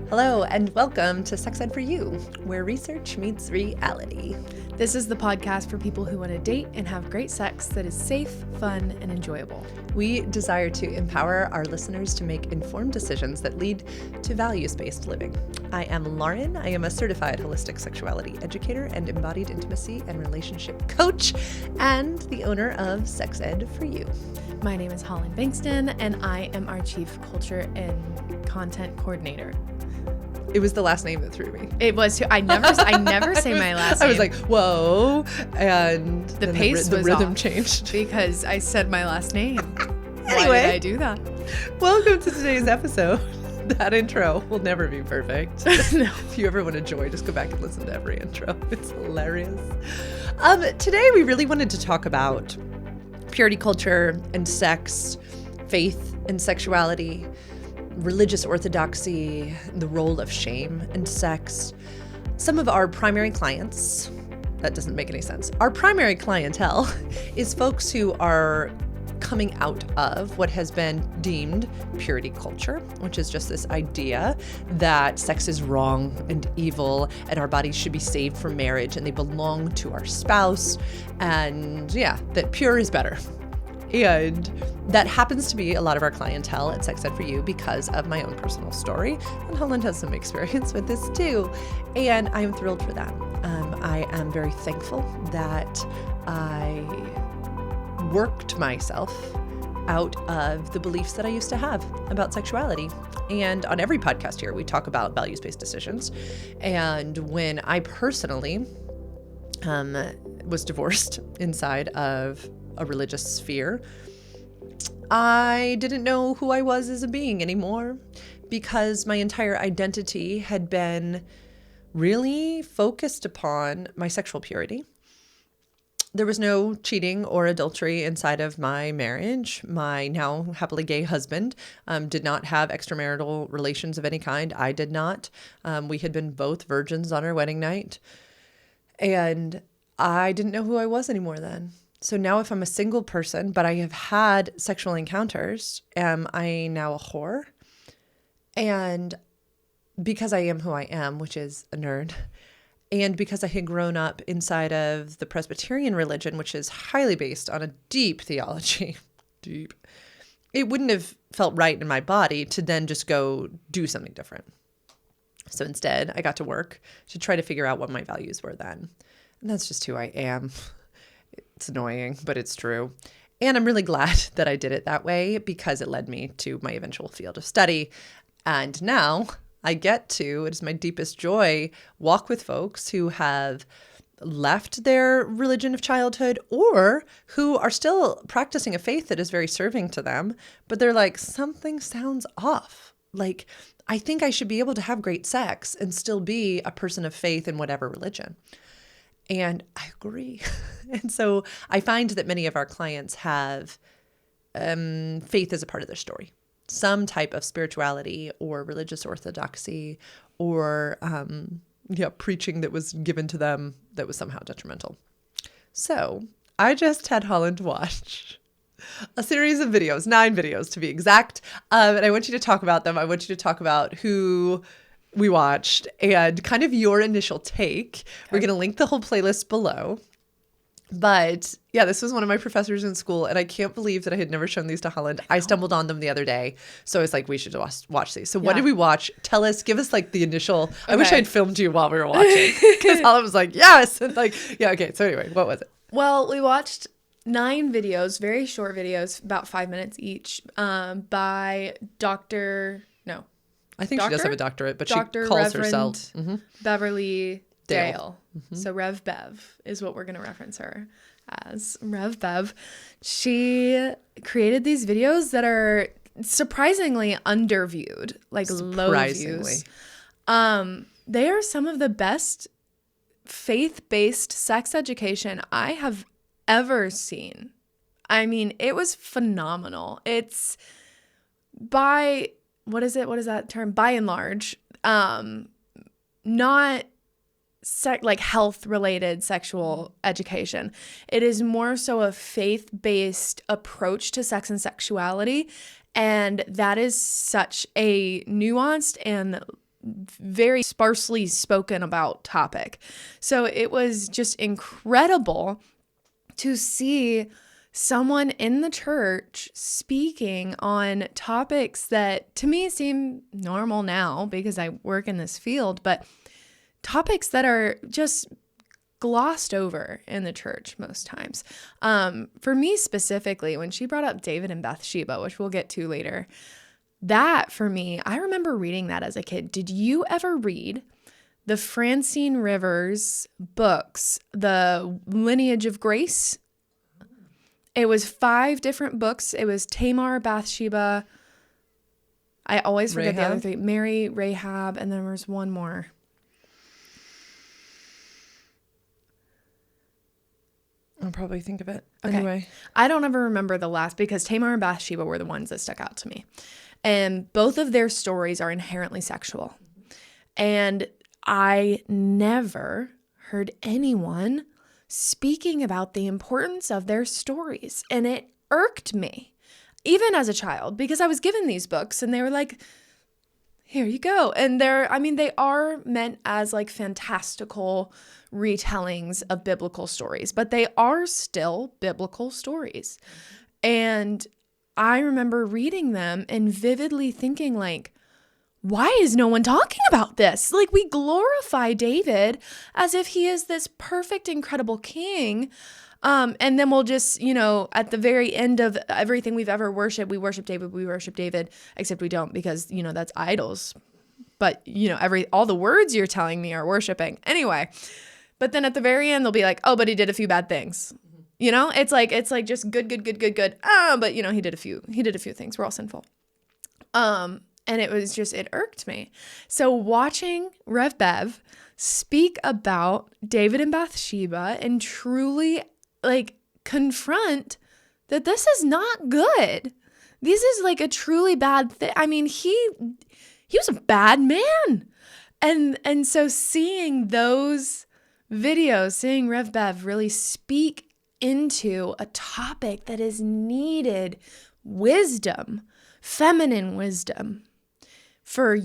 Hello, and welcome to Sex Ed for You, where research meets reality. This is the podcast for people who want to date and have great sex that is safe, fun, and enjoyable. We desire to empower our listeners to make informed decisions that lead to values-based living. I am Lauren. I am a certified holistic sexuality educator and embodied intimacy and relationship coach, and the owner of Sex Ed for You. My name is Holland Bankston, and I am our Chief Culture and Content Coordinator. It was the last name that threw me. It was too. I never say my last name. I was like, whoa, and the pace the was rhythm off changed because I said my last name. Anyway, why did I do that? Welcome to today's episode. That intro will never be perfect. No. If you ever want to joy, just go back and listen to every intro. It's hilarious. Today we really wanted to talk about purity culture and sex, faith and sexuality, religious orthodoxy, the role of shame and sex. Some of our primary clients, that doesn't make any sense. Our primary clientele is folks who are coming out of what has been deemed purity culture, which is just this idea that sex is wrong and evil and our bodies should be saved for marriage and they belong to our spouse, and that pure is better. And that happens to be a lot of our clientele at Sex Ed for You because of my own personal story. And Holland has some experience with this too. And I am thrilled for that. I am very thankful that I worked myself out of the beliefs that I used to have about sexuality. And on every podcast here, we talk about values-based decisions. And when I personally was divorced inside of a religious sphere, I didn't know who I was as a being anymore because my entire identity had been really focused upon my sexual purity. There was no cheating or adultery inside of my marriage. My now happily gay husband did not have extramarital relations of any kind. I did not. We had been both virgins on our wedding night. And I didn't know who I was anymore then. So now if I'm a single person, but I have had sexual encounters, am I now a whore? And because I am who I am, which is a nerd, and because I had grown up inside of the Presbyterian religion, which is highly based on a deep theology, it wouldn't have felt right in my body to then just go do something different. So instead, I got to work to try to figure out what my values were then. And that's just who I am. It's annoying, but it's true. And I'm really glad that I did it that way because it led me to my eventual field of study. And now I get to, it is my deepest joy, walk with folks who have left their religion of childhood or who are still practicing a faith that is very serving to them, but they're like, something sounds off. Like, I think I should be able to have great sex and still be a person of faith in whatever religion. And I agree. And so I find that many of our clients have faith as a part of their story, some type of spirituality or religious orthodoxy or preaching that was given to them that was somehow detrimental. So I just had Holland watch a series of videos, 9 videos to be exact. And I want you to talk about them. I want you to talk about who we watched and kind of your initial take. Okay. We're going to link the whole playlist below. But yeah, this was one of my professors in school, and I can't believe that I had never shown these to Holland. I stumbled on them the other day. So I was like, we should watch these. So what did we watch? Tell us, give us like the initial, okay. I wish I'd filmed you while we were watching because Holland was like, yes. And like, yeah, okay. So anyway, what was it? Well, we watched 9 videos, very short videos, about 5 minutes each, by I think she does have a doctorate, but Dr. she calls Reverend herself Beverly Dale. So Rev Bev is what we're going to reference her as. Rev Bev. She created these videos that are surprisingly underviewed, like low views. They are some of the best faith-based sex education I have ever seen. I mean, it was phenomenal. It's by... What is that term? By and large, not like health-related sexual education. It is more so a faith-based approach to sex and sexuality, and that is such a nuanced and very sparsely spoken about topic. So it was just incredible to see someone in the church speaking on topics that to me seem normal now because I work in this field, but topics that are just glossed over in the church most times. For me specifically, when she brought up David and Bathsheba, which we'll get to later, that for me, I remember reading that as a kid. Did you ever read the Francine Rivers books, The Lineage of Grace? It was 5 different books. It was Tamar, Bathsheba. I always forget the other 3. Mary, Rahab, and then there was one more. I'll probably think of it. Okay. Anyway. I don't ever remember the last because Tamar and Bathsheba were the ones that stuck out to me. And both of their stories are inherently sexual. And I never heard anyone speaking about the importance of their stories. And it irked me, even as a child, because I was given these books and they were like, here you go. And they are meant as like fantastical retellings of biblical stories, but they are still biblical stories. And I remember reading them and vividly thinking like, why is no one talking about this? Like, we glorify David as if he is this perfect, incredible king. And then we'll just, at the very end of everything we've ever worshiped, we worship David, except we don't because, that's idols. But, all the words you're telling me are worshiping. Anyway, but then at the very end, they'll be like, oh, but he did a few bad things. It's like just good. But, he did a few things. We're all sinful. And it irked me. So watching Rev Bev speak about David and Bathsheba and truly like confront that this is not good. This is like a truly bad thing. I mean, he was a bad man. And so seeing those videos, seeing Rev Bev really speak into a topic that is needed wisdom, feminine wisdom, for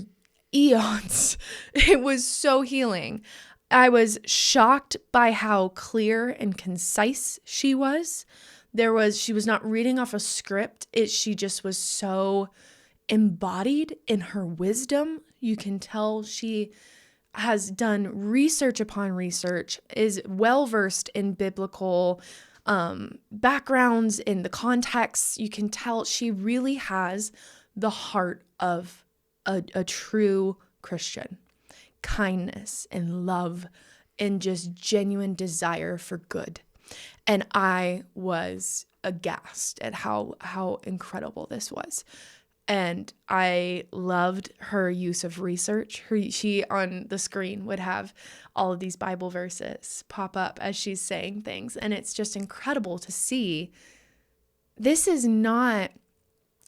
eons. It was so healing. I was shocked by how clear and concise she was. She was not reading off a script. She just was so embodied in her wisdom. You can tell she has done research upon research, is well-versed in biblical backgrounds, in the context. You can tell she really has the heart of a true Christian. Kindness and love and just genuine desire for good. And I was aghast at how incredible this was. And I loved her use of research. She on the screen would have all of these Bible verses pop up as she's saying things. And it's just incredible to see.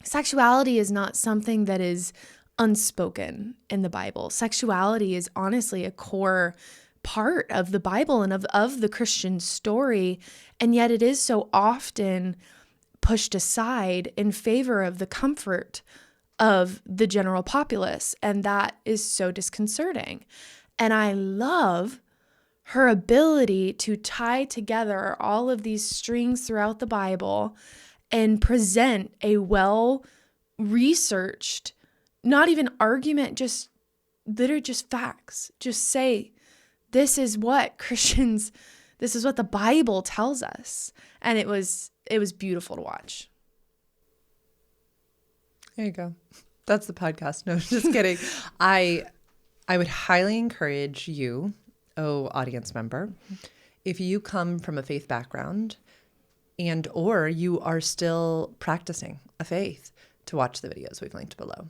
Sexuality is not something that is unspoken in the Bible. Sexuality is honestly a core part of the Bible and of the Christian story. And yet it is so often pushed aside in favor of the comfort of the general populace. And that is so disconcerting. And I love her ability to tie together all of these strings throughout the Bible and present a well-researched, not even argument, just facts. Just say, this is what the Bible tells us. And it was beautiful to watch. There you go. That's the podcast. No, just kidding. I would highly encourage you, audience member, if you come from a faith background and or you are still practicing a faith, to watch the videos we've linked below.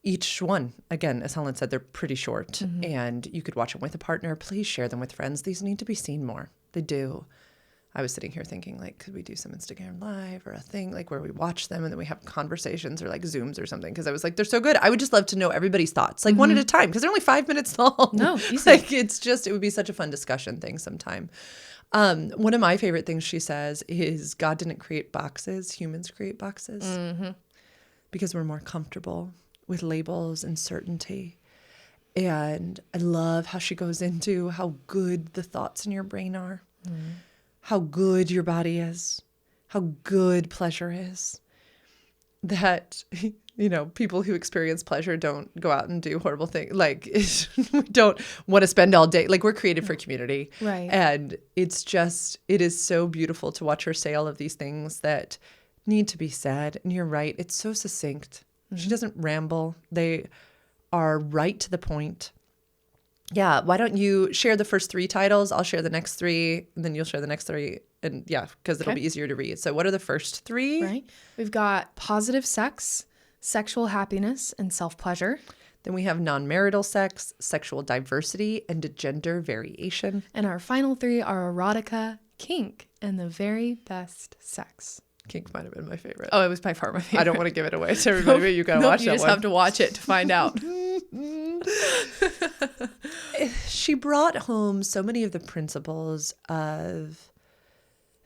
Each one, again, as Helen said, they're pretty short, and you could watch them with a partner. Please share them with friends. These need to be seen more. They do. I was sitting here thinking, like, could we do some Instagram Live or a thing like where we watch them and then we have conversations or like Zooms or something? Because I was like, they're so good. I would just love to know everybody's thoughts, like one at a time, because they're only 5 minutes long. No, easy. Like it would be such a fun discussion thing sometime. One of my favorite things she says is God didn't create boxes. Humans create boxes because we're more comfortable with labels and certainty. And I love how she goes into how good the thoughts in your brain are, how good your body is, how good pleasure is. That, people who experience pleasure don't go out and do horrible things. Like, we don't want to spend all day. Like, we're created for community. Right. And it is so beautiful to watch her say all of these things that need to be said. And you're right. It's so succinct. She doesn't ramble. They are right to the point. Yeah. Why don't you share the first 3 titles? I'll share the next 3, and then you'll share the next 3. And yeah, because it'll be easier to read. So what are the first 3? Right. We've got positive sex, sexual happiness, and self-pleasure. Then we have non-marital sex, sexual diversity, and gender variation. And our final 3 are erotica, kink, and the very best sex. Kink might have been my favorite. Oh, it was by far my favorite. I don't want to give it away to everybody, but you got to watch that one. You just have to watch it to find out. She brought home so many of the principles of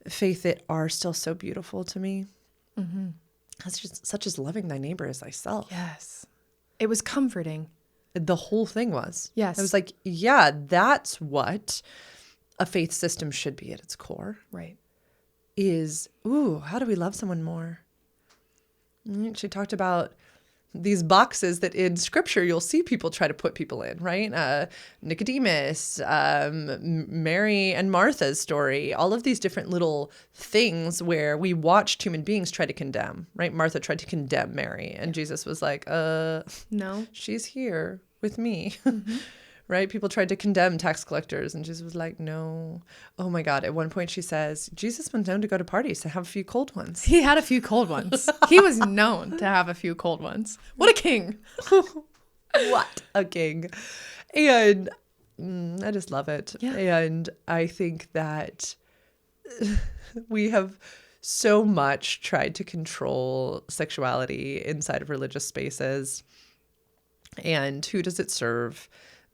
faith that are still so beautiful to me. That's just such as loving thy neighbor as thyself. Yes. It was comforting. The whole thing was. Yes. I was like, yeah, that's what a faith system should be at its core. Right. Is, how do we love someone more? She talked about these boxes that in scripture you'll see people try to put people in, right? Nicodemus, Mary and Martha's story, all of these different little things where we watched human beings try to condemn, right? Martha tried to condemn Mary, and Jesus was like, no, she's here with me. Right? People tried to condemn tax collectors, and Jesus was like, no. Oh my God. At one point she says, Jesus was known to go to parties to have a few cold ones. He had a few cold ones. He was known to have a few cold ones. What a king. What a king. And I just love it. Yeah. And I think that we have so much tried to control sexuality inside of religious spaces. And who does it serve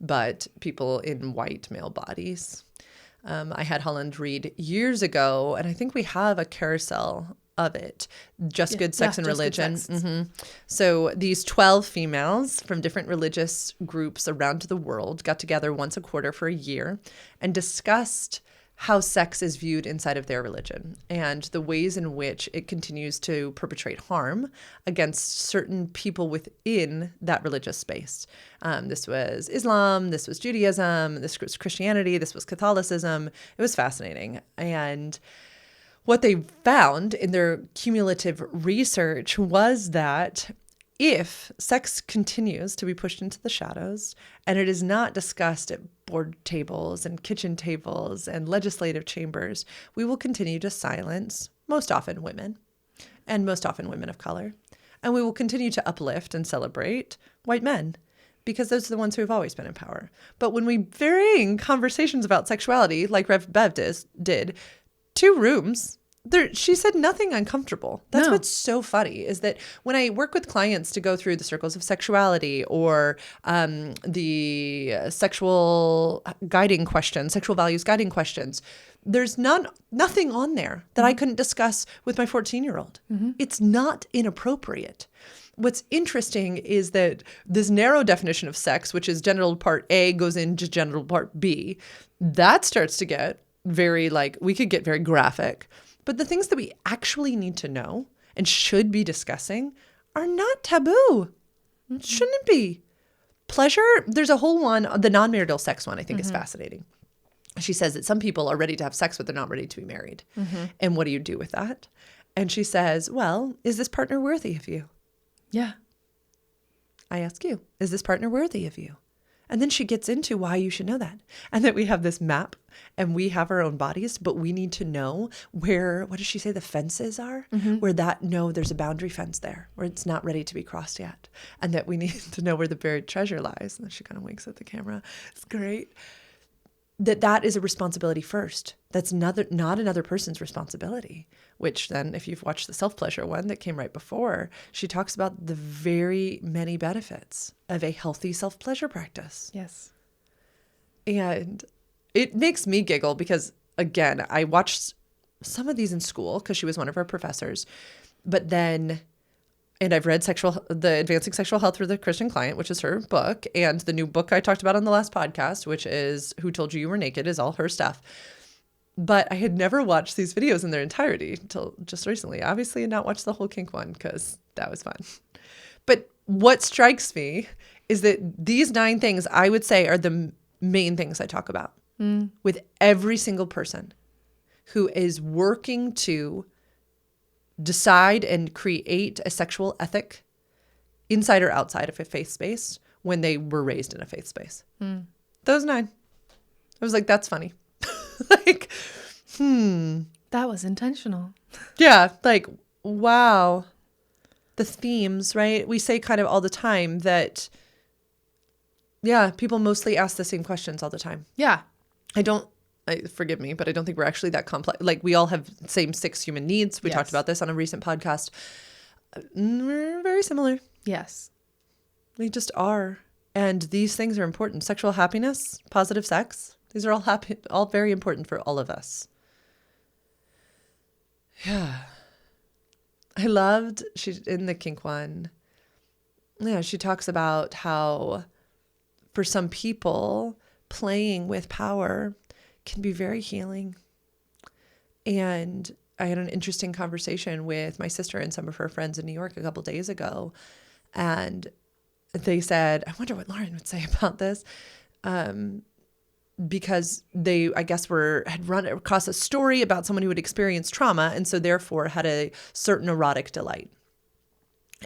but people in white male bodies? I had Holland read years ago, and I think we have a carousel of it, Just Good Sex and Religion. So these 12 females from different religious groups around the world got together once a quarter for a year and discussed how sex is viewed inside of their religion and the ways in which it continues to perpetrate harm against certain people within that religious space. This was Islam, this was Judaism, this was Christianity, this was Catholicism. It was fascinating. And what they found in their cumulative research was that if sex continues to be pushed into the shadows and it is not discussed at board tables and kitchen tables and legislative chambers, we will continue to silence most often women, and most often women of color. And we will continue to uplift and celebrate white men, because those are the ones who have always been in power. But when we varying conversations about sexuality, like Rev Bev did 2 rooms, she said nothing uncomfortable. That's what's so funny, is that when I work with clients to go through the circles of sexuality or the sexual values guiding questions, there's nothing on there that I couldn't discuss with my 14-year-old. It's not inappropriate. What's interesting is that this narrow definition of sex, which is genital part A goes into genital part B, that starts to get we could get very graphic. But the things that we actually need to know and should be discussing are not taboo. Shouldn't be. Pleasure, there's a whole one, the non-marital sex one I think is fascinating. She says that some people are ready to have sex, but they're not ready to be married. And what do you do with that? And she says, well, is this partner worthy of you? Yeah. I ask you, is this partner worthy of you? And then she gets into why you should know that. And that we have this map and we have our own bodies, but we need to know where, what does she say, the fences are? Where there's a boundary fence there, where it's not ready to be crossed yet. And that we need to know where the buried treasure lies. And then she kind of winks at the camera. It's great. That is a responsibility first. That's not another person's responsibility, which then if you've watched the self-pleasure one that came right before, she talks about the very many benefits of a healthy self-pleasure practice. Yes. And it makes me giggle because, again, I watched some of these in school because she was one of our professors, but then And I've read the Advancing Sexual Health for the Christian Client, which is her book. And the new book I talked about on the last podcast, which is Who Told You You Were Naked, is all her stuff. But I had never watched these videos in their entirety until just recently. Obviously, I not watched the whole kink one because that was fun. But what strikes me is that these 9 things I would say are the main things I talk about with every single person who is working to decide and create a sexual ethic inside or outside of a faith space when they were raised in a faith space. Those 9. I was like, that's funny. Like, That was intentional. Yeah, like, wow. The themes, right? We say kind of all the time that, yeah, people mostly ask the same questions all the time. Yeah. Forgive me, but I don't think we're actually that complex. Like, we all have same 6 human needs. We talked about this on a recent podcast. We're very similar. Yes. We just are. And these things are important. Sexual happiness, positive sex. These are all very important for all of us. Yeah. I loved, in the kink one, she talks about how for some people, playing with power can be very healing. And I had an interesting conversation with my sister and some of her friends in New York a couple days ago. And they said, I wonder what Lauren would say about this. Because they, I guess, had run across a story about someone who had experienced trauma and so therefore had a certain erotic delight.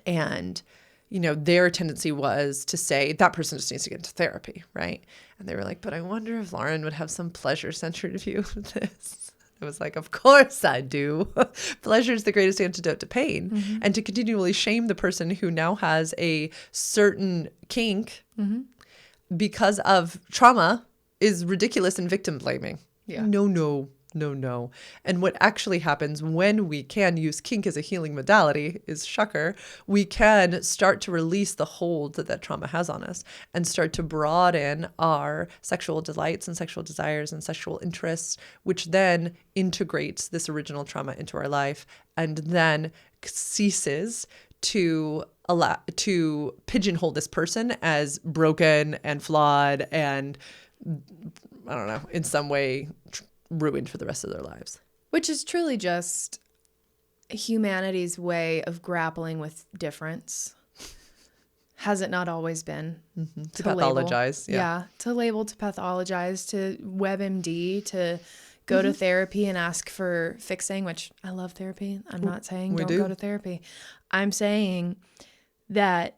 And, their tendency was to say that person just needs to get into therapy, right? And they were like, but I wonder if Lauren would have some pleasure-centered view of this. I was like, of course I do. Pleasure is the greatest antidote to pain. Mm-hmm. And to continually shame the person who now has a certain kink because of trauma is ridiculous and victim blaming. Yeah. No. And what actually happens when we can use kink as a healing modality is, shocker, we can start to release the hold that trauma has on us and start to broaden our sexual delights and sexual desires and sexual interests, which then integrates this original trauma into our life and then ceases to pigeonhole this person as broken and flawed and, I don't know, in some way ruined for the rest of their lives. Which is truly just humanity's way of grappling with difference. Has it not always been? Mm-hmm. To pathologize. Yeah. To label, to pathologize, to WebMD, to go to therapy and ask for fixing, which I love therapy. I'm not saying don't go to therapy. I'm saying that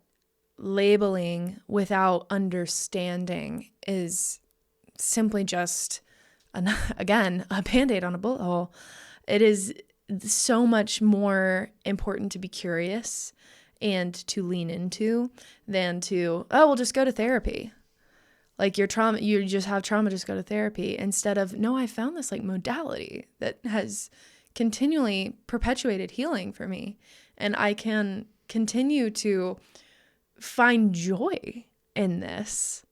labeling without understanding is simply just, again, a Band-Aid on a bullet hole. It is so much more important to be curious and to lean into than to, we'll just go to therapy. Like you just have trauma, just go to therapy. Instead of, no, I found this modality that has continually perpetuated healing for me. And I can continue to find joy in this.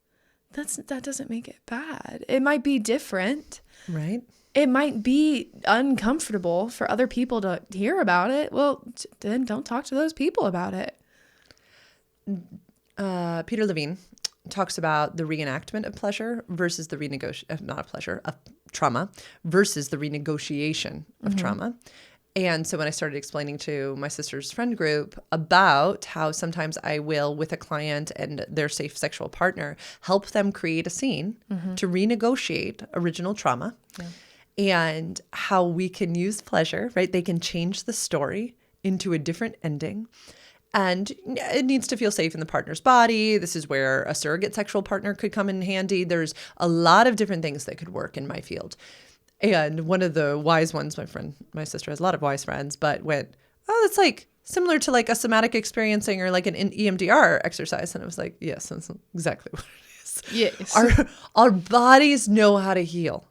That doesn't make it bad. It might be different. Right. It might be uncomfortable for other people to hear about it. Well, then don't talk to those people about it. Peter Levine talks about the reenactment of pleasure versus the of trauma versus the renegotiation of trauma. And so when I started explaining to my sister's friend group about how sometimes I will, with a client and their safe sexual partner, help them create a scene to renegotiate original trauma and how we can use pleasure, right? They can change the story into a different ending. And it needs to feel safe in the partner's body. This is where a surrogate sexual partner could come in handy. There's a lot of different things that could work in my field. And one of the wise ones, my sister has a lot of wise friends, but went, it's like similar to like a somatic experiencing or like an EMDR exercise. And I was like, yes, that's exactly what it is. Yes. Our bodies know how to heal.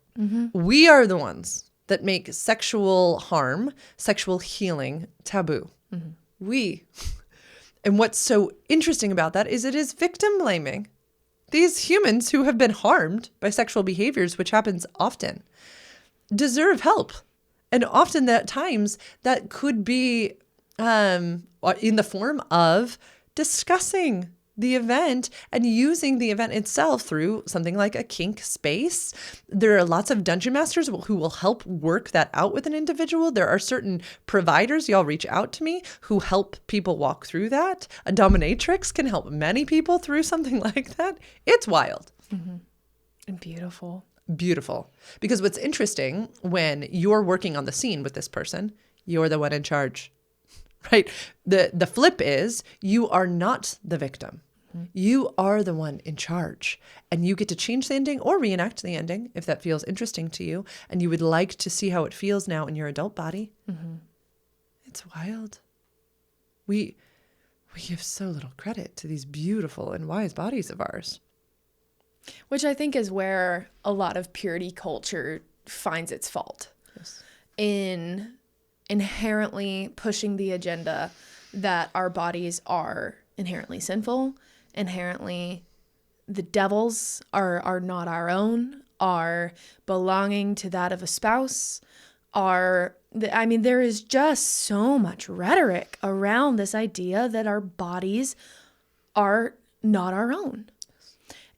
We are the ones that make sexual harm, sexual healing taboo. And what's so interesting about that is it is victim blaming. These humans who have been harmed by sexual behaviors, which happens often, deserve help. And often at times that could be in the form of discussing the event and using the event itself through something like a kink space. There are lots of dungeon masters who will help work that out with an individual. There are certain providers, y'all reach out to me, who help people walk through that. A dominatrix can help many people through something like that. It's wild. Mm-hmm. And beautiful. Beautiful. Because what's interesting, when you're working on the scene with this person, you're the one in charge, right? The flip is you are not the victim. You are the one in charge, and you get to change the ending or reenact the ending if that feels interesting to you and you would like to see how it feels now in your adult body. Mm-hmm. It's wild. We give so little credit to these beautiful and wise bodies of ours. Which I think is where a lot of purity culture finds its fault. Yes. In inherently pushing the agenda that our bodies are inherently sinful, inherently the devil's, are not our own, are belonging to that of a spouse, there is just so much rhetoric around this idea that our bodies are not our own.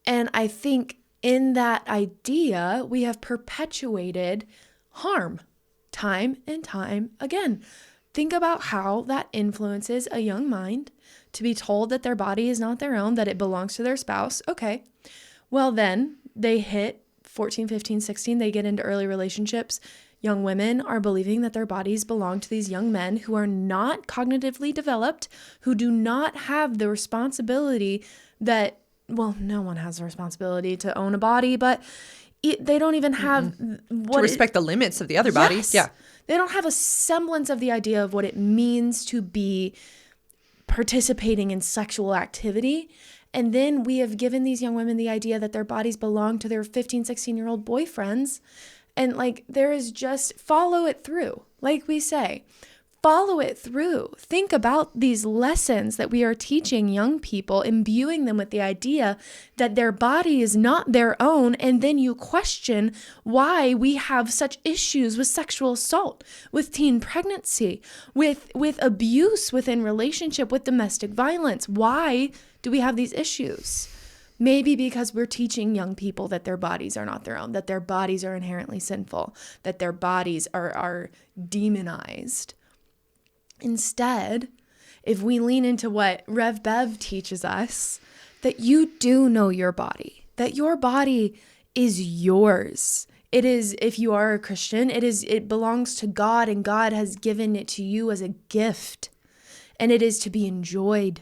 And I think in that idea, we have perpetuated harm time and time again. Think about how that influences a young mind to be told that their body is not their own, that it belongs to their spouse. Okay, well then they hit 14, 15, 16, they get into early relationships. Young women are believing that their bodies belong to these young men who are not cognitively developed, who do not have the responsibility that, well, no one has the responsibility to own a body, but they don't even have to respect the limits of the other body. Yes. Yeah. They don't have a semblance of the idea of what it means to be participating in sexual activity. And then we have given these young women the idea that their bodies belong to their 15, 16-year-old boyfriends. And there is just follow it through. Like we say, follow it through. Think about these lessons that we are teaching young people, imbuing them with the idea that their body is not their own. And then you question why we have such issues with sexual assault, with teen pregnancy, with abuse within relationship, with domestic violence. Why do we have these issues? Maybe because we're teaching young people that their bodies are not their own, that their bodies are inherently sinful, that their bodies are demonized. Instead, if we lean into what Rev Bev teaches us, that you do know your body, that your body is yours. It is, if you are a Christian, it belongs to God, and God has given it to you as a gift, and it is to be enjoyed.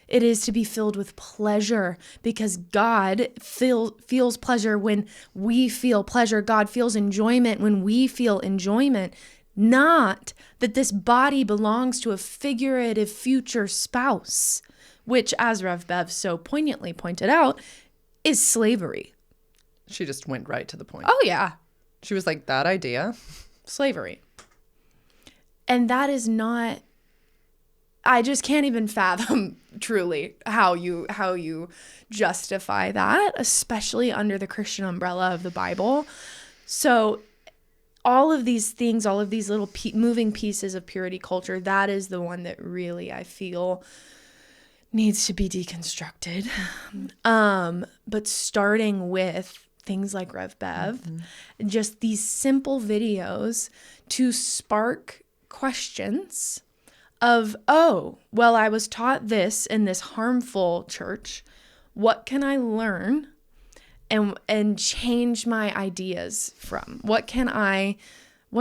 It is to be filled with pleasure, because God feels pleasure when we feel pleasure. God feels enjoyment when we feel enjoyment. Not that this body belongs to a figurative future spouse, which, as Rev Bev so poignantly pointed out, is slavery. She just went right to the point. Oh, yeah. She was like, that idea? Slavery. And that is not, I just can't even fathom truly how you justify that, especially under the Christian umbrella of the Bible. So all of these things, all of these little moving pieces of purity culture, that is the one that really I feel needs to be deconstructed. But starting with things like Rev Bev, just these simple videos to spark questions of, oh, well, I was taught this in this harmful church. What can I learn and change my ideas from? What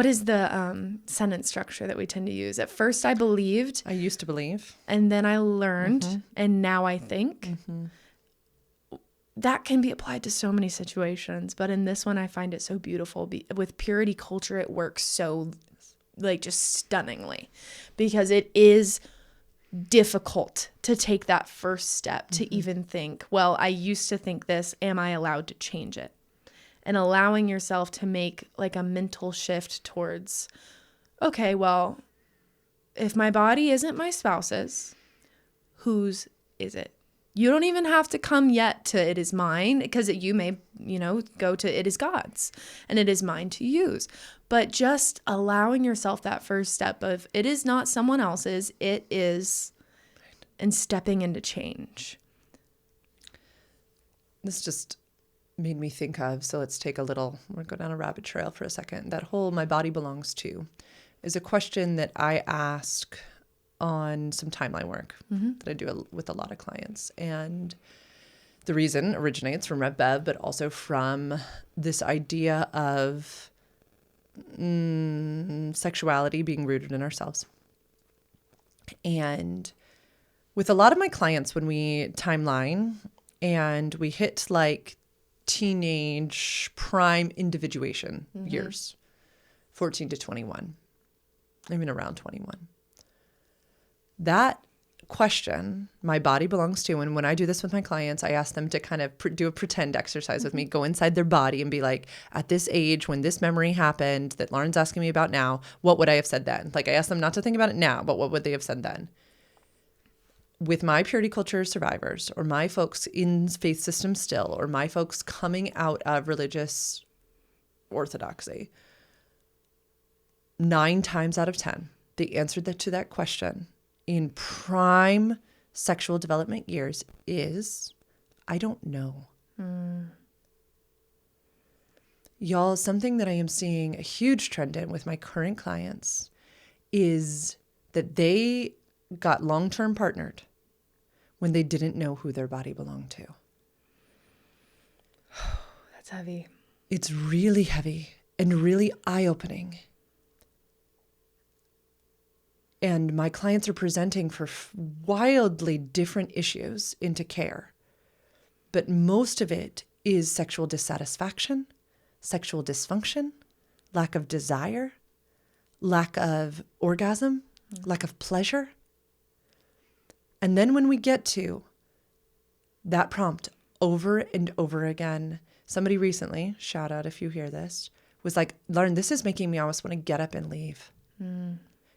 is the sentence structure that we tend to use? At first I believed. I used to believe. And then I learned, and now I think. That can be applied to so many situations, but in this one I find it so beautiful. With purity culture, it works so just stunningly, because it is difficult to take that first step to even think, well, I used to think this, am I allowed to change it? And allowing yourself to make a mental shift towards, okay, well, if my body isn't my spouse's, whose is it? You don't even have to come yet to it is mine, because you may, go to it is God's and it is mine to use. But just allowing yourself that first step of it is not someone else's, it is, and stepping into change. This just made me think of, so let's take we'll go down a rabbit trail for a second. That whole my body belongs to is a question that I ask on some timeline work that I do with a lot of clients. And the reason originates from Rev Bev, but also from this idea of sexuality being rooted in ourselves. And with a lot of my clients, when we timeline and we hit like teenage prime individuation years, 14 to 21, I mean around 21, that question, my body belongs to, and when I do this with my clients, I ask them to kind of do a pretend exercise with me, go inside their body and be like, at this age, when this memory happened that Lauren's asking me about now, what would I have said then? Like I ask them not to think about it now, but what would they have said then? With my purity culture survivors, or my folks in faith system still, or my folks coming out of religious orthodoxy, 9 times out of 10, the answer to that question in prime sexual development years is, I don't know. Y'all, something that I am seeing a huge trend in with my current clients is that they got long-term partnered when they didn't know who their body belonged to. That's heavy. It's really heavy and really eye-opening. And my clients are presenting for wildly different issues into care. But most of it is sexual dissatisfaction, sexual dysfunction, lack of desire, lack of orgasm, lack of pleasure. And then when we get to that prompt over and over again, somebody recently, shout out if you hear this, was like, Lauren, this is making me almost want to get up and leave.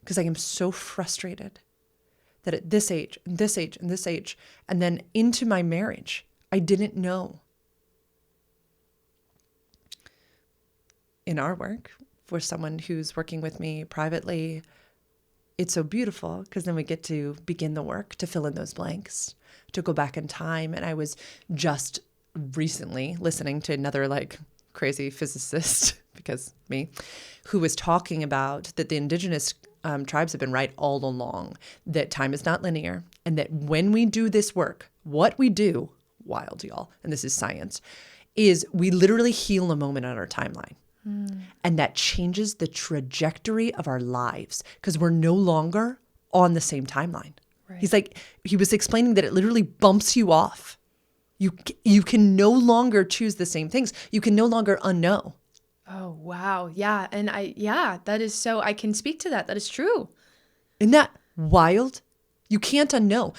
Because I am so frustrated that at this age, and this age, and this age, and then into my marriage, I didn't know. In our work, for someone who's working with me privately, it's so beautiful because then we get to begin the work to fill in those blanks, to go back in time. And I was just recently listening to another like crazy physicist, because me, who was talking about that the indigenous tribes have been right all along, that time is not linear, and that when we do this work, what we do, wild y'all, and this is science, is we literally heal a moment on our timeline. And that changes the trajectory of our lives because we're no longer on the same timeline. Right. He was explaining that it literally bumps you off. You can no longer choose the same things. You can no longer unknow. Oh, wow. Yeah. And that is so, I can speak to that. That is true. Isn't that wild? You can't unknow.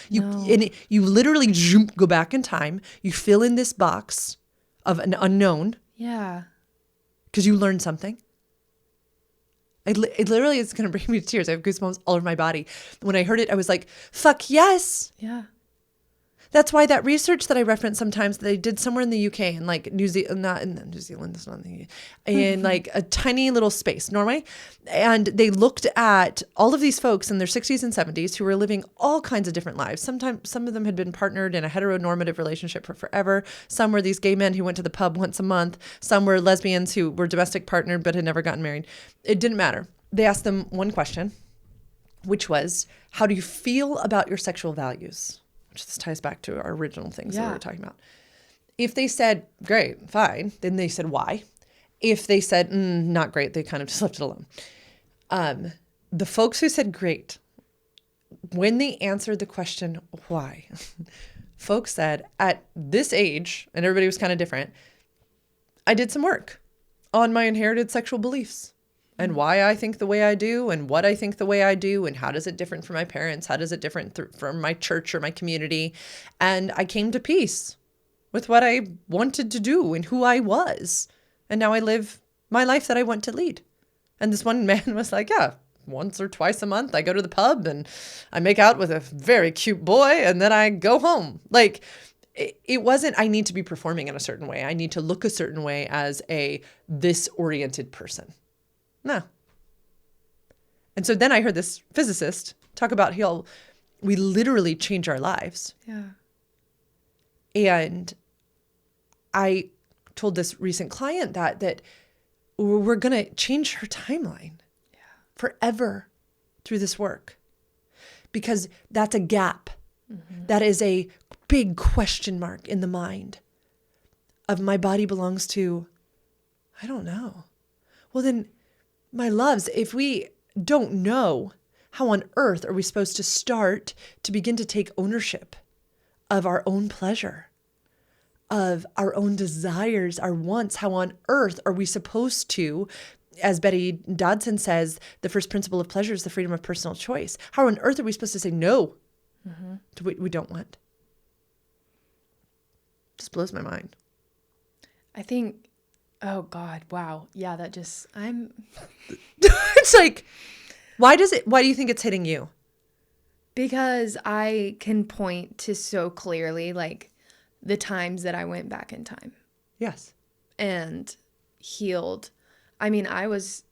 You literally go back in time. You fill in this box of an unknown. Yeah. Because you learned something. It literally is going to bring me to tears. I have goosebumps all over my body. When I heard it, I was like, fuck yes. Yeah. That's why that research that I reference sometimes that they did somewhere in the UK and like New Zealand, not in New Zealand, it's not in the UK, in like a tiny little space, Norway. And they looked at all of these folks in their 60s and 70s who were living all kinds of different lives. Sometimes some of them had been partnered in a heteronormative relationship for forever. Some were these gay men who went to the pub once a month. Some were lesbians who were domestic partnered but had never gotten married. It didn't matter. They asked them one question, which was, how do you feel about your sexual values? Which this ties back to our original things that we were talking about. If they said, great, fine, then they said, why? If they said, not great, they kind of just left it alone. The folks who said great, when they answered the question, why? Folks said, at this age, and everybody was kind of different, I did some work on my inherited sexual beliefs. And why I think the way I do, and what I think the way I do, and how does it different from my parents? How does it different from my church or my community? And I came to peace with what I wanted to do and who I was. And now I live my life that I want to lead. And this one man was like, yeah, once or twice a month, I go to the pub and I make out with a very cute boy and then I go home. Like, it wasn't, I need to be performing in a certain way. I need to look a certain way as this oriented person. No. And so then I heard this physicist talk about how we literally change our lives. Yeah. And I told this recent client that we're going to change her timeline forever through this work, because that's a gap. Mm-hmm. That is a big question mark in the mind of my body belongs to, I don't know. Well, then, my loves, if we don't know, how on earth are we supposed to start to begin to take ownership of our own pleasure, of our own desires, our wants? How on earth are we supposed to, as Betty Dodson says, the first principle of pleasure is the freedom of personal choice. How on earth are we supposed to say no to what we don't want? Just blows my mind. I think, oh God, wow. Yeah, It's like, why do you think it's hitting you? Because I can point to so clearly, like, the times that I went back in time. Yes. And healed. I mean, I was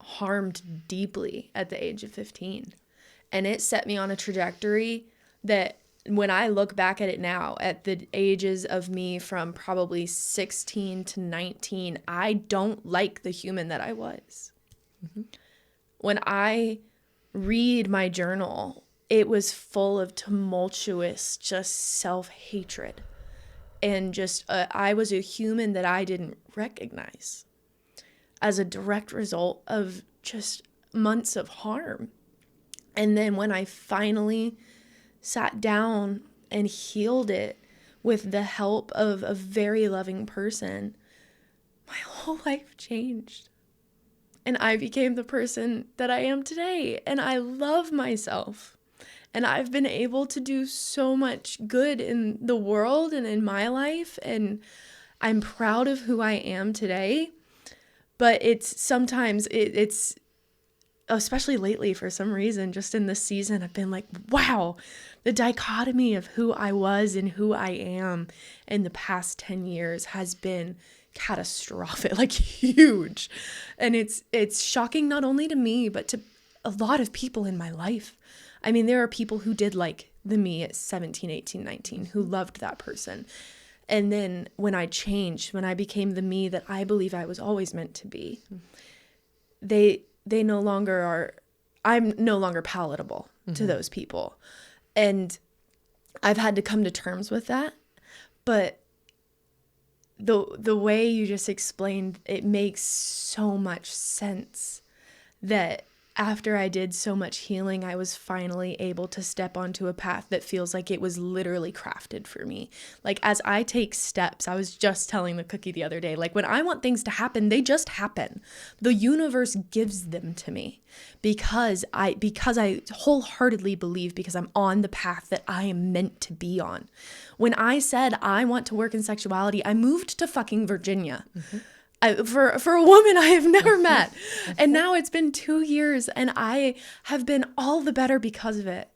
harmed deeply at the age of 15. And it set me on a trajectory that when I look back at it now, at the ages of me from probably 16 to 19, I don't like the human that I was. Mm-hmm. When I read my journal, it was full of tumultuous, just self-hatred. And just, I was a human that I didn't recognize as a direct result of just months of harm. And then when I finally sat down and healed it with the help of a very loving person, my whole life changed. And I became the person that I am today. And I love myself. And I've been able to do so much good in the world and in my life. And I'm proud of who I am today. But it's sometimes, it's especially lately for some reason, just in this season, I've been like, wow, the dichotomy of who I was and who I am in the past 10 years has been catastrophic, like huge. And it's shocking not only to me, but to a lot of people in my life. I mean, there are people who did like the me at 17, 18, 19, who loved that person. And then when I changed, when I became the me that I believe I was always meant to be, they no longer are, I'm no longer palatable to those people. And I've had to come to terms with that. But the way you just explained, it makes so much sense that after I did so much healing, I was finally able to step onto a path that feels like it was literally crafted for me. Like, as I take steps, I was just telling the cookie the other day, like, when I want things to happen, they just happen. The universe gives them to me because I wholeheartedly believe, because I'm on the path that I am meant to be on. When I said I want to work in sexuality, I moved to fucking Virginia. For a woman I have never met. And now it's been 2 years and I have been all the better because of it.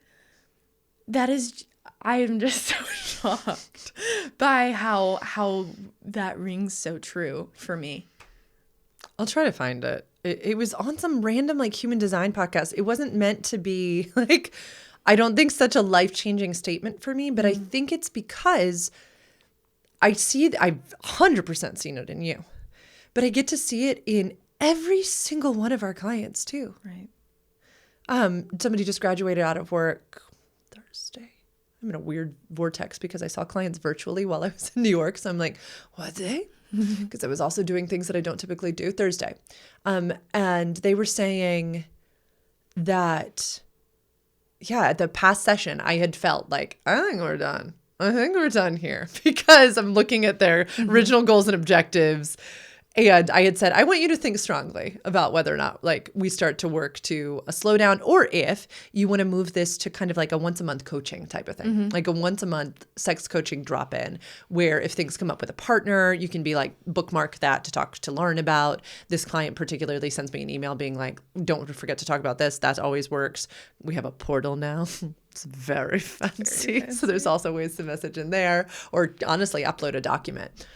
I am just so shocked by how that rings so true for me. I'll try to find it. It was on some random like human design podcast. It wasn't meant to be like, I don't think such a life-changing statement for me, but I think it's because I've 100% seen it in you. But I get to see it in every single one of our clients too. Right. Somebody just graduated out of work Thursday. I'm in a weird vortex because I saw clients virtually while I was in New York. So I'm like, what day? Because I was also doing things that I don't typically do Thursday. And they were saying that, at the past session, I had felt like, I think we're done here because I'm looking at their original goals and objectives. And I had said, I want you to think strongly about whether or not like we start to work to a slowdown, or if you want to move this to kind of like a once a month coaching type of thing, like a once a month sex coaching drop in, where if things come up with a partner, you can be like, bookmark that to learn about. This client particularly sends me an email being like, don't forget to talk about this. That always works. We have a portal now. It's very fancy. So there's also ways to message in there, or honestly upload a document.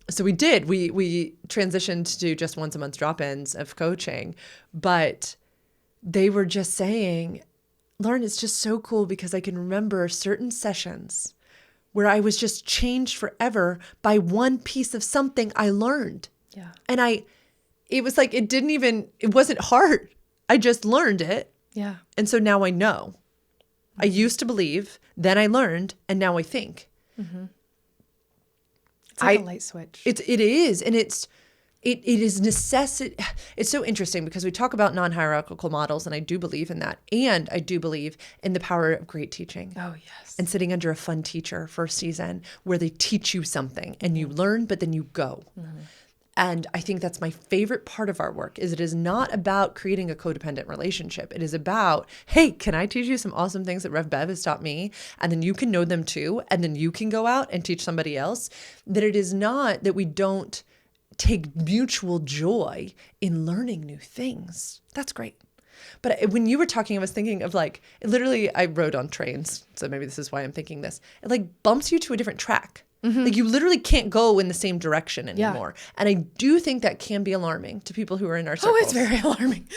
So we transitioned to just once a month drop-ins of coaching, but they were just saying, Lauren, it's just so cool because I can remember certain sessions where I was just changed forever by one piece of something I learned. Yeah. And it was like, it wasn't hard. I just learned it. Yeah. And so now I know. I used to believe, then I learned, and now I think. Mm-hmm. It's like a light switch. It is. And it is necessity. It's so interesting because we talk about non-hierarchical models, and I do believe in that. And I do believe in the power of great teaching. Oh, yes. And sitting under a fun teacher for a season where they teach you something and you learn, but then you go. Mm-hmm. And I think that's my favorite part of our work is it is not about creating a codependent relationship. It is about, hey, can I teach you some awesome things that Rev Bev has taught me? And then you can know them too. And then you can go out and teach somebody else. That it is not that we don't take mutual joy in learning new things. That's great. But when you were talking, I was thinking of like, literally I rode on trains. So maybe this is why I'm thinking this. It like bumps you to a different track. Mm-hmm. Like you literally can't go in the same direction anymore. Yeah. And I do think that can be alarming to people who are in our circles. Oh, it's very alarming.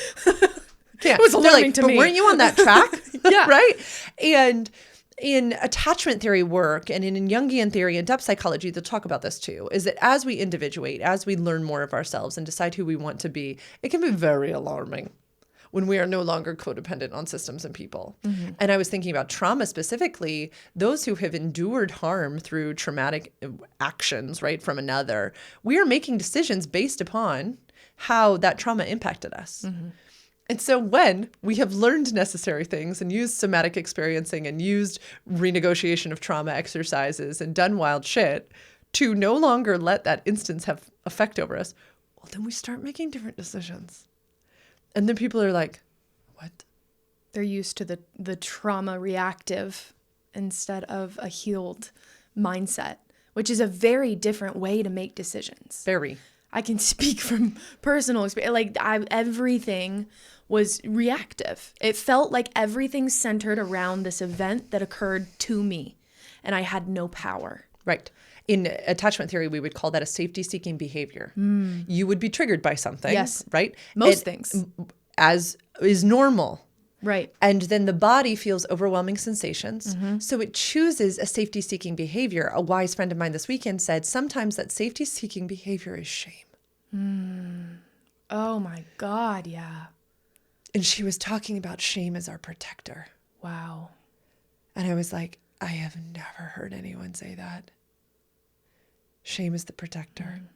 Yeah. It was alarming to me. But weren't you on that track? Yeah. Right? And in attachment theory work and in Jungian theory and depth psychology, they'll talk about this too, is that as we individuate, as we learn more of ourselves and decide who we want to be, it can be very alarming when we are no longer codependent on systems and people. Mm-hmm. And I was thinking about trauma specifically, those who have endured harm through traumatic actions, right, from another, we are making decisions based upon how that trauma impacted us. Mm-hmm. And so when we have learned necessary things and used somatic experiencing and used renegotiation of trauma exercises and done wild shit to no longer let that instance have effect over us, well, then we start making different decisions. And then people are like, what? They're used to the trauma reactive instead of a healed mindset, which is a very different way to make decisions. Very. I can speak from personal experience. Like everything was reactive. It felt like everything centered around this event that occurred to me, and I had no power. Right. In attachment theory, we would call that a safety-seeking behavior. Mm. You would be triggered by something, yes, right? Most things. As is normal. Right. And then the body feels overwhelming sensations. Mm-hmm. So it chooses a safety-seeking behavior. A wise friend of mine this weekend said, sometimes that safety-seeking behavior is shame. Mm. Oh my God, yeah. And she was talking about shame as our protector. Wow. And I was like, I have never heard anyone say that. Shame is the protector. Mm.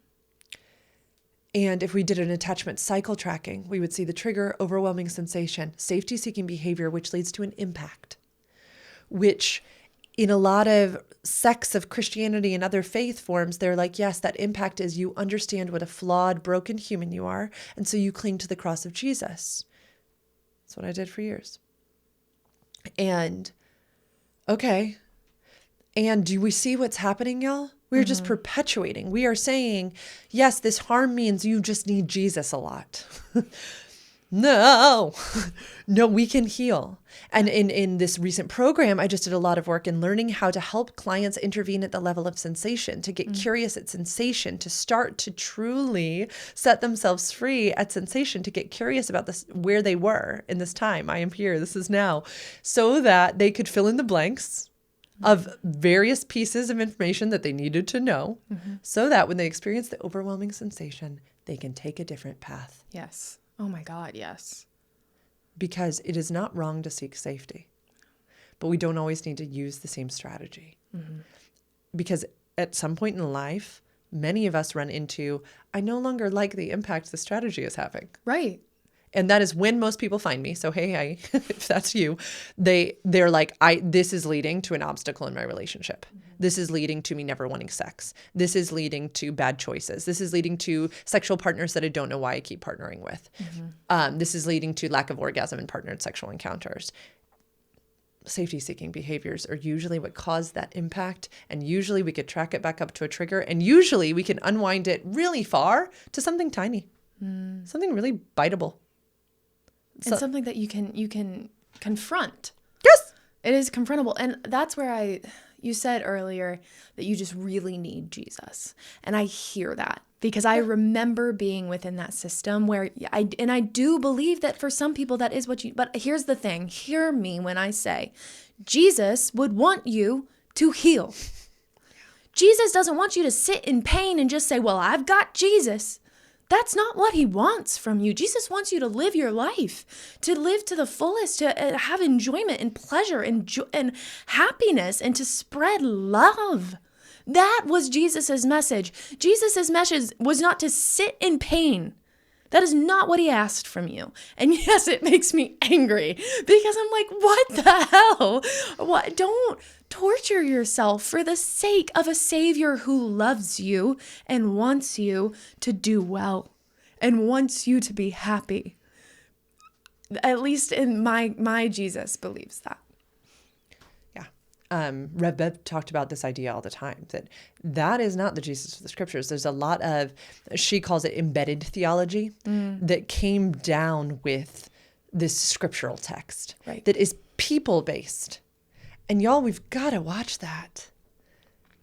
And if we did an attachment cycle tracking, we would see the trigger, overwhelming sensation, safety-seeking behavior, which leads to an impact, which in a lot of sects of Christianity and other faith forms, they're like, yes, that impact is you understand what a flawed, broken human you are, and so you cling to the cross of Jesus. That's what I did for years. And, okay. And do we see what's happening, y'all? We're just perpetuating. We are saying, yes, this harm means you just need Jesus a lot. No, we can heal. And in this recent program, I just did a lot of work in learning how to help clients intervene at the level of sensation, to get curious at sensation, to start to truly set themselves free at sensation, to get curious about this, where they were in this time. I am here, this is now, so that they could fill in the blanks of various pieces of information that they needed to know, so that when they experience the overwhelming sensation, they can take a different path. Yes. Oh my God, yes. Because it is not wrong to seek safety, but we don't always need to use the same strategy. Mm-hmm. Because at some point in life, many of us run into, I no longer like the impact the strategy is having. Right. And that is when most people find me. So, hey, if that's you, they're like, this is leading to an obstacle in my relationship. Mm-hmm. This is leading to me never wanting sex. This is leading to bad choices. This is leading to sexual partners that I don't know why I keep partnering with. This is leading to lack of orgasm in partnered sexual encounters. Safety-seeking behaviors are usually what cause that impact, and usually we could track it back up to a trigger, and usually we can unwind it really far to something tiny, something really biteable. And something that you can confront. Yes. It is confrontable. And that's where you said earlier that you just really need Jesus. And I hear that because I remember being within that system where I do believe that for some people that is but here's the thing. Hear me when I say Jesus would want you to heal. Jesus doesn't want you to sit in pain and just say, well, I've got Jesus. That's not what he wants from you. Jesus wants you to live your life, to live to the fullest, to have enjoyment and pleasure and happiness, and to spread love. That was Jesus's message. Jesus's message was not to sit in pain. That is not what he asked from you. And yes, it makes me angry because I'm like, what the hell? What? Don't torture yourself for the sake of a Savior who loves you and wants you to do well and wants you to be happy. At least in my Jesus believes that. Rev Bev talked about this idea all the time, that is not the Jesus of the scriptures. There's a lot of, she calls it embedded theology, that came down with this scriptural text that is people-based. And y'all, we've got to watch that.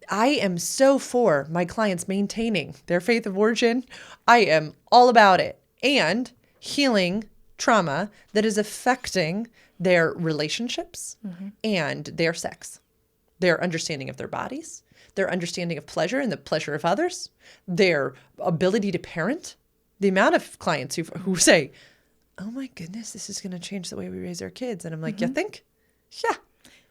I am so for my clients maintaining their faith of origin. I am all about it. And healing trauma that is affecting their relationships and their sex, their understanding of their bodies, their understanding of pleasure and the pleasure of others, their ability to parent. The amount of clients who say, oh my goodness, this is going to change the way we raise our kids. And I'm like, you think? Yeah.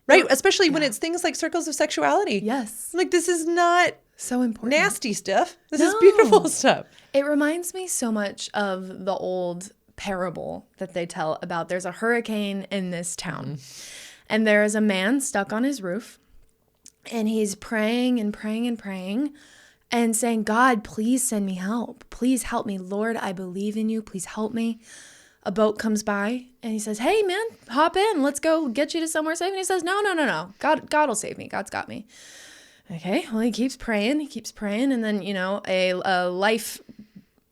Right. Especially when it's things like circles of sexuality. Yes. Like, this is not so important. Nasty stuff. This is beautiful stuff. It reminds me so much of the old parable that they tell about there's a hurricane in this town and there is a man stuck on his roof and he's praying and praying and praying and saying, God, please send me help. Please help me. Lord, I believe in you. Please help me. A boat comes by and he says, hey man, hop in. Let's go get you to somewhere safe. And he says, no. God will save me. God's got me. Okay. Well, he keeps praying. And then, a life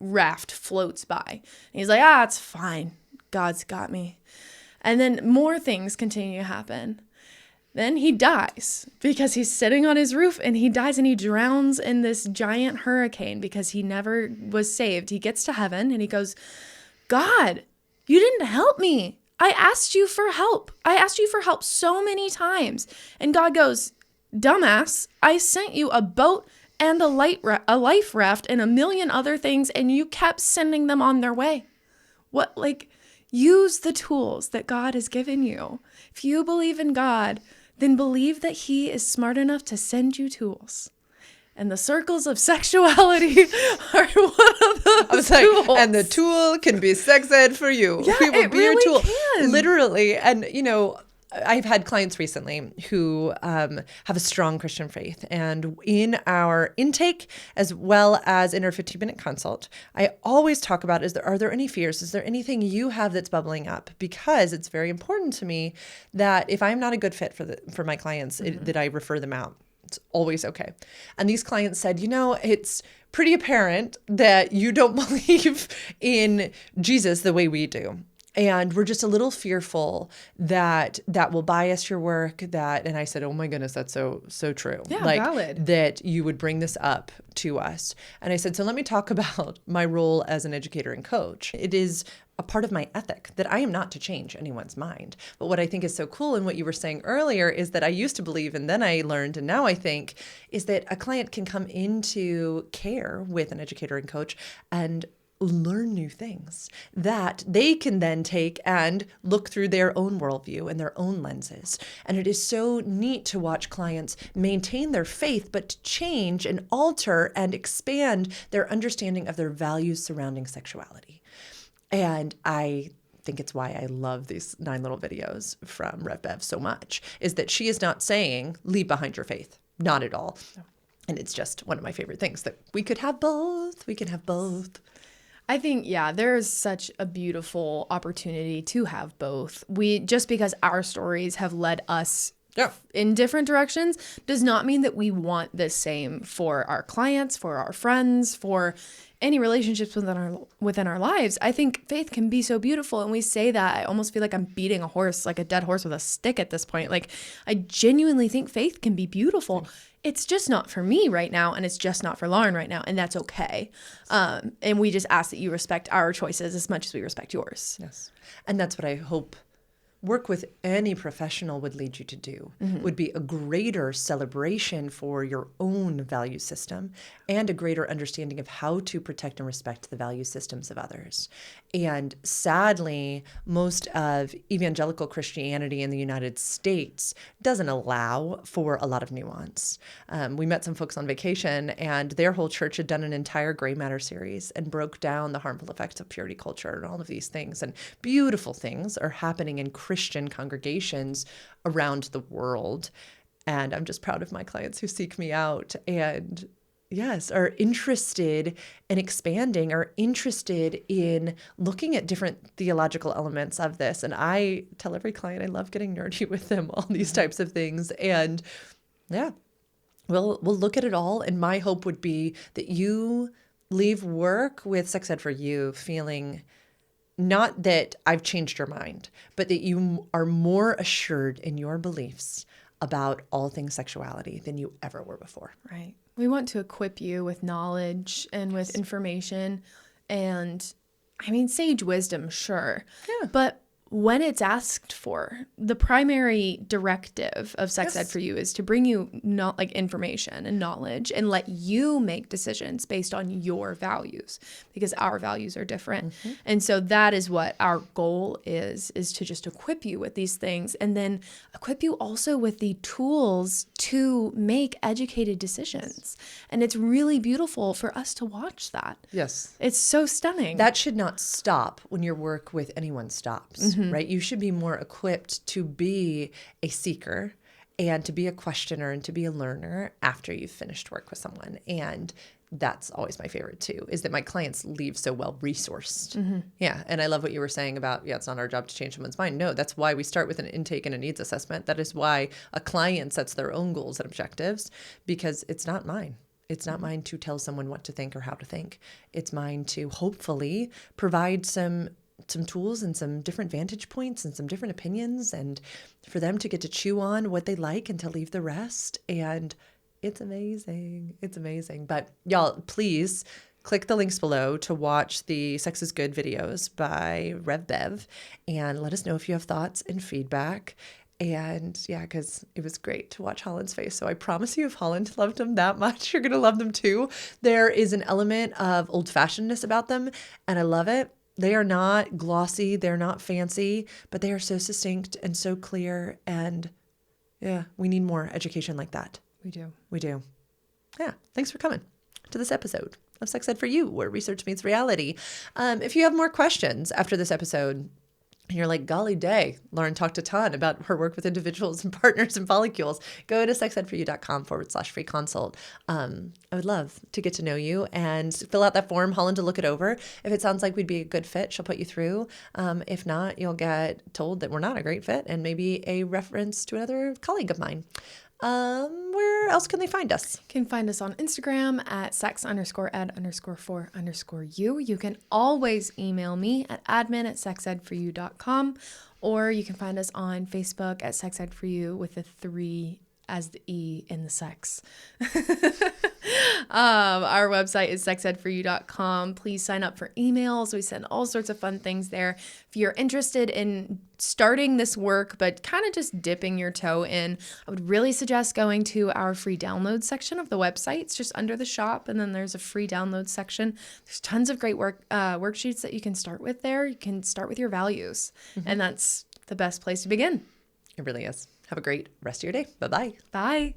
raft floats by. And he's like, it's fine. God's got me. And then more things continue to happen. Then he dies because he's sitting on his roof and he dies and he drowns in this giant hurricane because he never was saved. He gets to heaven and he goes, God, you didn't help me. I asked you for help. I asked you for help so many times. And God goes, dumbass, I sent you a boat and a life raft and a million other things, and you kept sending them on their way. Use the tools that God has given you. If you believe in God, then believe that he is smart enough to send you tools. And the circles of sexuality are one of those tools. And the tool can be sex ed for you. Yeah, we will it be really your tool. can. Literally. And, I've had clients recently who have a strong Christian faith. And in our intake, as well as in our 15-minute consult, I always talk about, are there any fears? Is there anything you have that's bubbling up? Because it's very important to me that if I'm not a good fit for my clients, that I refer them out. It's always okay. And these clients said, it's pretty apparent that you don't believe in Jesus the way we do. And we're just a little fearful that will bias your work. And I said, oh my goodness, that's so true. Yeah, valid. That you would bring this up to us. And I said, so let me talk about my role as an educator and coach. It is a part of my ethic that I am not to change anyone's mind. But what I think is so cool in what you were saying earlier is that I used to believe, and then I learned, and now I think, is that a client can come into care with an educator and coach and learn new things that they can then take and look through their own worldview and their own lenses. And it is so neat to watch clients maintain their faith, but to change and alter and expand their understanding of their values surrounding sexuality. And I think it's why I love these 9 little videos from Rev Bev so much, is that she is not saying, leave behind your faith. not at all. No. And it's just one of my favorite things that we could have both. We can have both. I think, there's such a beautiful opportunity to have both. Just because our stories have led us in different directions does not mean that we want the same for our clients, for our friends, for any relationships within our lives. I think faith can be so beautiful. And we say that, I almost feel like I'm beating a horse, like a dead horse with a stick at this point. Like, I genuinely think faith can be beautiful. It's just not for me right now, and it's just not for Lauren right now, and that's okay. And we just ask that you respect our choices as much as we respect yours. Yes. And that's what I hope work with any professional would lead you to do, would be a greater celebration for your own value system and a greater understanding of how to protect and respect the value systems of others. And sadly, most of evangelical Christianity in the United States doesn't allow for a lot of nuance. We met some folks on vacation, and their whole church had done an entire gray matter series and broke down the harmful effects of purity culture and all of these things. And beautiful things are happening in Christian congregations around the world. And I'm just proud of my clients who seek me out and are interested in expanding, are interested in looking at different theological elements of this. And I tell every client I love getting nerdy with them on these types of things. And we'll look at it all. And my hope would be that you leave work with Sex Ed for You feeling not that I've changed your mind, but that you are more assured in your beliefs about all things sexuality than you ever were before. Right. We want to equip you with knowledge and with information and, sage wisdom, sure. Yeah. But when it's asked for, the primary directive of Sex Ed for You is to bring you information and knowledge and let you make decisions based on your values, because our values are different. And so that is what our goal is to just equip you with these things, and then equip you also with the tools to make educated decisions. And it's really beautiful for us to watch that. Yes. It's so stunning. That should not stop when your work with anyone stops. Right? You should be more equipped to be a seeker and to be a questioner and to be a learner after you've finished work with someone. And that's always my favorite too, is that my clients leave so well resourced. Yeah. And I love what you were saying about, it's not our job to change someone's mind. No, that's why we start with an intake and a needs assessment. That is why a client sets their own goals and objectives, because it's not mine. It's not mine to tell someone what to think or how to think. It's mine to hopefully provide some tools and some different vantage points and some different opinions, and for them to get to chew on what they like and to leave the rest. And it's amazing. It's amazing. But y'all, please click the links below to watch the Sex is Good videos by Rev Bev, and let us know if you have thoughts and feedback. And because it was great to watch Holland's face. So I promise you, if Holland loved them that much, you're going to love them too. There is an element of old-fashionedness about them, and I love it. They are not glossy, they're not fancy, but they are so succinct and so clear. And we need more education like that. We do. We do. Yeah. Thanks for coming to this episode of Sex Ed for You, where research meets reality. If you have more questions after this episode, and you're like, golly day, Lauren talked a ton about her work with individuals and partners and follicles, go to sexedforyou.com/free consult. I would love to get to know you and fill out that form, Holland to look it over. If it sounds like we'd be a good fit, she'll put you through. If not, you'll get told that we're not a great fit and maybe a reference to another colleague of mine. Where else can they find us? You can find us on Instagram at sex_ed_for_you. You can always email me at admin@sexedforyou.com, or you can find us on Facebook at Sex Ed for You with the 3 as the E in the sex. Our website is sexedforyou.com. Please sign up for emails. We send all sorts of fun things there. If you're interested in starting this work, but kind of just dipping your toe in, I would really suggest going to our free download section of the website. It's just under the shop, and then there's a free download section. There's tons of great worksheets that you can start with there. You can start with your values, and that's the best place to begin. It really is. Have a great rest of your day. Bye-bye. Bye.